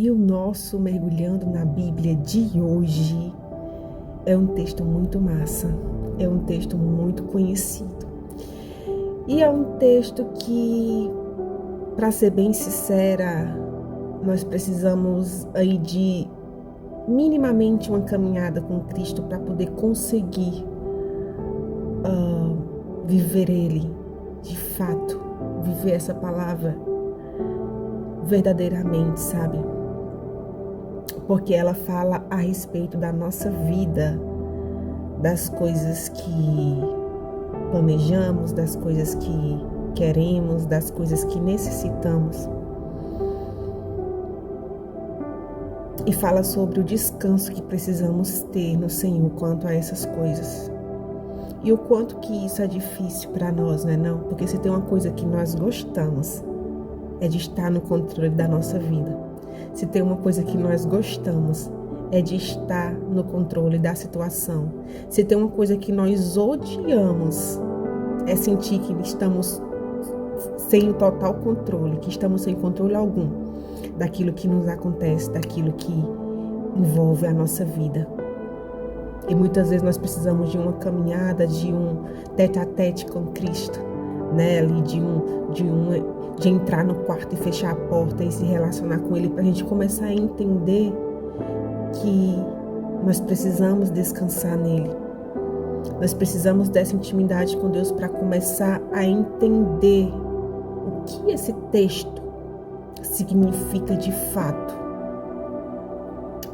E o nosso mergulhando na Bíblia de hoje é um texto muito massa, é um texto muito conhecido. E é um texto que, para ser bem sincera, nós precisamos aí de minimamente uma caminhada com Cristo para poder conseguir viver Ele, de fato, viver essa palavra verdadeiramente, sabe? Porque ela fala a respeito da nossa vida, das coisas que planejamos, das coisas que queremos, das coisas que necessitamos. E fala sobre o descanso que precisamos ter no Senhor quanto a essas coisas. E o quanto que isso é difícil para nós, né? Não? Porque se tem uma coisa que nós gostamos, é de estar no controle da nossa vida. Se tem uma coisa que nós gostamos, é de estar no controle da situação. Se tem uma coisa que nós odiamos, é sentir que estamos sem o total controle, que estamos sem controle algum daquilo que nos acontece, daquilo que envolve a nossa vida. E muitas vezes nós precisamos de uma caminhada, de um tete-a-tete com Cristo, né? Ali de entrar no quarto e fechar a porta e se relacionar com Ele, para a gente começar a entender que nós precisamos descansar nele. Nós precisamos dessa intimidade com Deus para começar a entender o que esse texto significa de fato.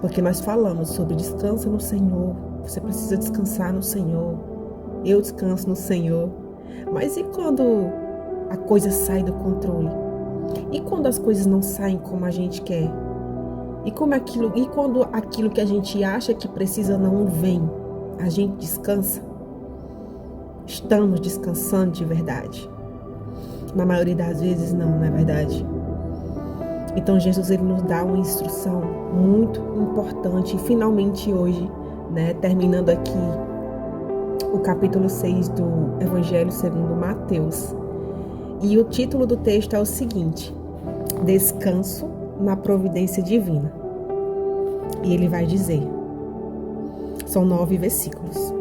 Porque nós falamos sobre descanso no Senhor, você precisa descansar no Senhor, eu descanso no Senhor. Mas e quando a coisa sai do controle? E quando as coisas não saem como a gente quer? E quando aquilo que a gente acha que precisa não vem? A gente descansa? Estamos descansando de verdade? Na maioria das vezes não é verdade? Então Jesus, ele nos dá uma instrução muito importante. E finalmente hoje, né, terminando aqui o capítulo 6 do Evangelho segundo Mateus. E o título do texto é o seguinte: Descanso na providência divina. E ele vai dizer, são 9 versículos.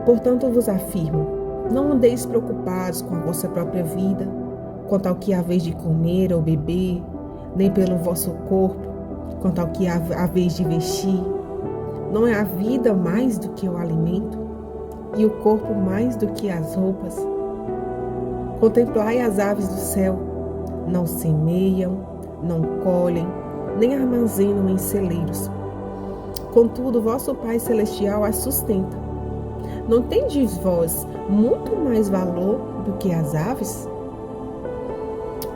Portanto, eu vos afirmo, não andeis preocupados com a vossa própria vida, quanto ao que haveis de comer ou beber, nem pelo vosso corpo, quanto ao que haveis de vestir. Não é a vida mais do que o alimento, e o corpo mais do que as roupas? Contemplai as aves do céu, não semeiam, não colhem, nem armazenam em celeiros. Contudo, vosso Pai Celestial as sustenta. Não tendes vós muito mais valor do que as aves?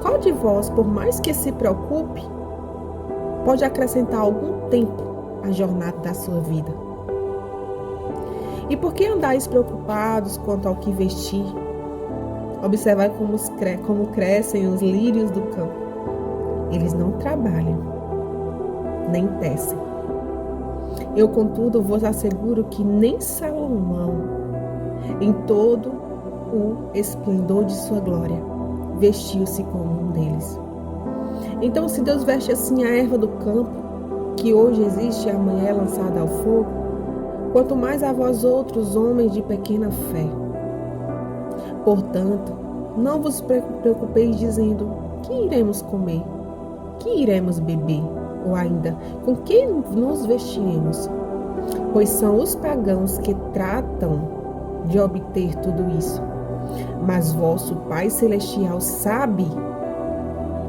Qual de vós, por mais que se preocupe, pode acrescentar algum tempo à jornada da sua vida? E por que andais preocupados quanto ao que vestir? Observai como crescem os lírios do campo. Eles não trabalham, nem tecem. Eu, contudo, vos asseguro que nem Salomão, em todo o esplendor de sua glória, vestiu-se como um deles. Então, se Deus veste assim a erva do campo, que hoje existe e amanhã é lançada ao fogo, quanto mais a vós outros, homens de pequena fé. Portanto, não vos preocupeis dizendo, que iremos comer? Que iremos beber? Ou ainda, com que nos vestiremos? Pois são os pagãos que tratam de obter tudo isso. Mas vosso Pai Celestial sabe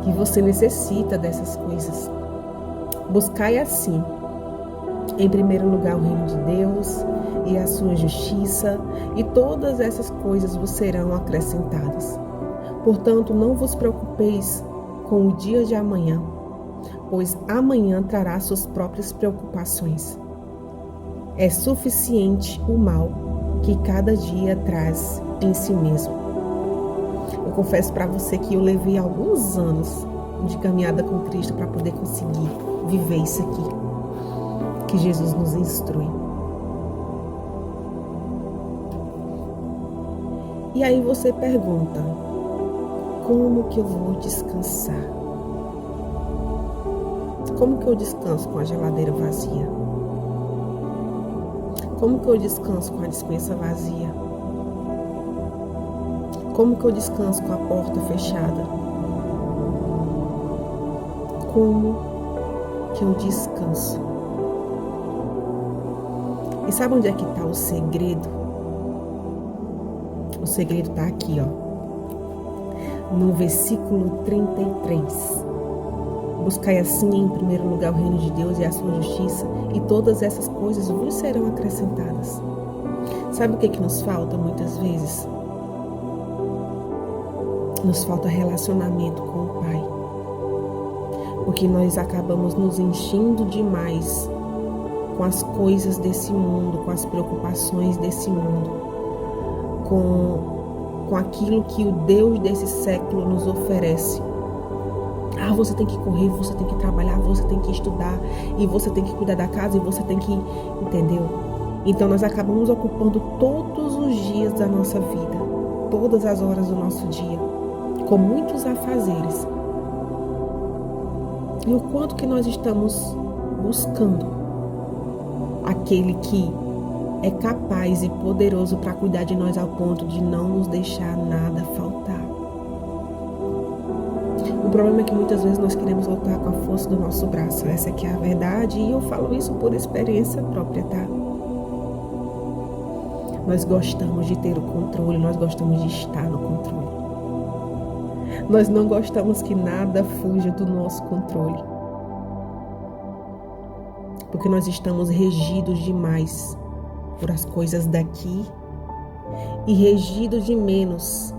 que você necessita dessas coisas. Buscai assim, em primeiro lugar, o reino de Deus e a sua justiça, e todas essas coisas vos serão acrescentadas. Portanto, não vos preocupeis com o dia de amanhã, pois amanhã trará suas próprias preocupações. É suficiente o mal que cada dia traz em si mesmo. Eu confesso para você que eu levei alguns anos de caminhada com Cristo para poder conseguir viver isso aqui, que Jesus nos instrui. E aí você pergunta, como que eu vou descansar? Como que eu descanso com a geladeira vazia? Como que eu descanso com a despensa vazia? Como que eu descanso com a porta fechada? Como que eu descanso? E sabe onde é que está o segredo? O segredo está aqui, ó. No versículo 33. Buscai assim em primeiro lugar o reino de Deus e a sua justiça, e todas essas coisas vos serão acrescentadas. Sabe o que nos falta muitas vezes? Nos falta relacionamento com o Pai. Porque nós acabamos nos enchendo demais com as coisas desse mundo, com as preocupações desse mundo, com aquilo que o Deus desse século nos oferece. Você tem que correr, você tem que trabalhar, você tem que estudar, e você tem que cuidar da casa, e você tem que... Entendeu? Então nós acabamos ocupando todos os dias da nossa vida, todas as horas do nosso dia, com muitos afazeres. E o quanto que nós estamos buscando aquele que é capaz e poderoso para cuidar de nós ao ponto de não nos deixar nada faltar. O problema é que muitas vezes nós queremos lutar com a força do nosso braço. Essa aqui é a verdade, e eu falo isso por experiência própria, tá? Nós gostamos de ter o controle, nós gostamos de estar no controle. Nós não gostamos que nada fuja do nosso controle. Porque nós estamos regidos demais por as coisas daqui e regidos de menos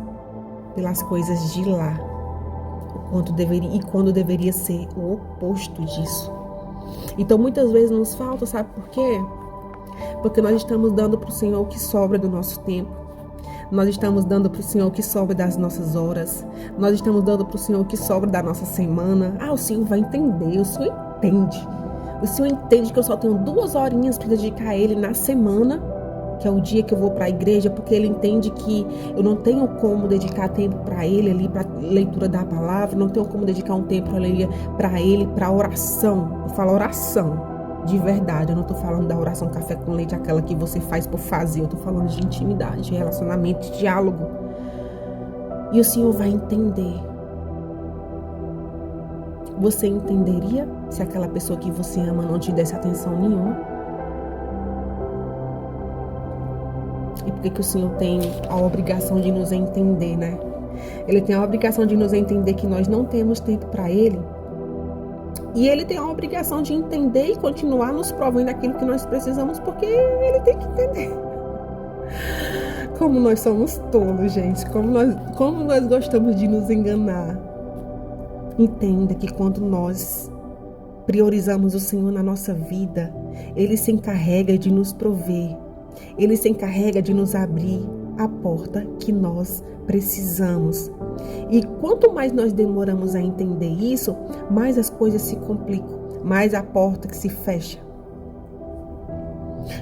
pelas coisas de lá. Quando deveria ser o oposto disso. Então muitas vezes nos falta, sabe por quê? Porque nós estamos dando para o Senhor o que sobra do nosso tempo. Nós estamos dando para o Senhor o que sobra das nossas horas. Nós estamos dando para o Senhor o que sobra da nossa semana. O Senhor vai entender, o Senhor entende. O Senhor entende que eu só tenho 2 horinhas para dedicar a Ele na semana, que é o dia que eu vou para a igreja, porque Ele entende que eu não tenho como dedicar tempo para Ele ali, para leitura da palavra, não tenho como dedicar um tempo para Ele, para oração. Eu falo oração, de verdade, eu não estou falando da oração café com leite, aquela que você faz por fazer, eu estou falando de intimidade, de relacionamento, de diálogo. E o Senhor vai entender. Você entenderia se aquela pessoa que você ama não te desse atenção nenhuma? E por que o Senhor tem a obrigação de nos entender, né? Ele tem a obrigação de nos entender que nós não temos tempo para Ele. E Ele tem a obrigação de entender e continuar nos provando aquilo que nós precisamos, porque Ele tem que entender. Como nós somos tolos, gente. Como nós gostamos de nos enganar. Entenda que quando nós priorizamos o Senhor na nossa vida, Ele se encarrega de nos prover. Ele se encarrega de nos abrir a porta que nós precisamos. E quanto mais nós demoramos a entender isso, mais as coisas se complicam, mais a porta que se fecha.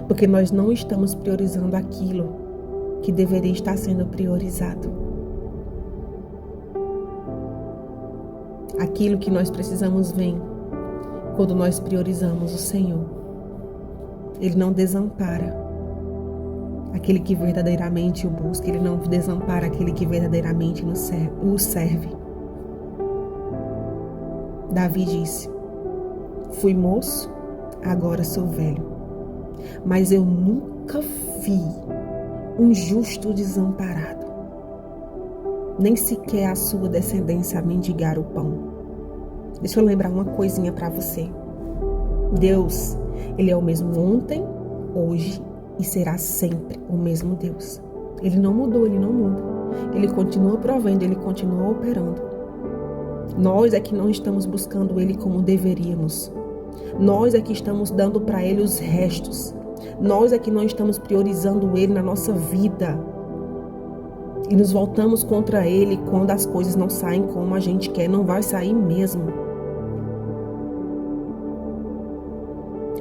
Porque nós não estamos priorizando aquilo que deveria estar sendo priorizado. Aquilo que nós precisamos vem quando nós priorizamos o Senhor. Ele não desampara aquele que verdadeiramente o busca, Ele não desampara aquele que verdadeiramente o serve. Davi disse: fui moço, agora sou velho, mas eu nunca vi um justo desamparado, nem sequer a sua descendência a mendigar o pão. Deixa eu lembrar uma coisinha para você. Deus, Ele é o mesmo ontem, hoje e será sempre o mesmo Deus. Ele não mudou, Ele não muda. Ele continua provendo, Ele continua operando. Nós é que não estamos buscando Ele como deveríamos. Nós é que estamos dando para Ele os restos. Nós é que não estamos priorizando Ele na nossa vida. E nos voltamos contra Ele quando as coisas não saem como a gente quer. Não vai sair mesmo.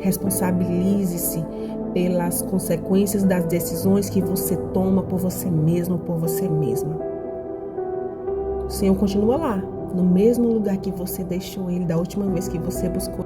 Responsabilize-se pelas consequências das decisões que você toma por você mesmo, por você mesma. O Senhor continua lá, no mesmo lugar que você deixou ele da última vez que você buscou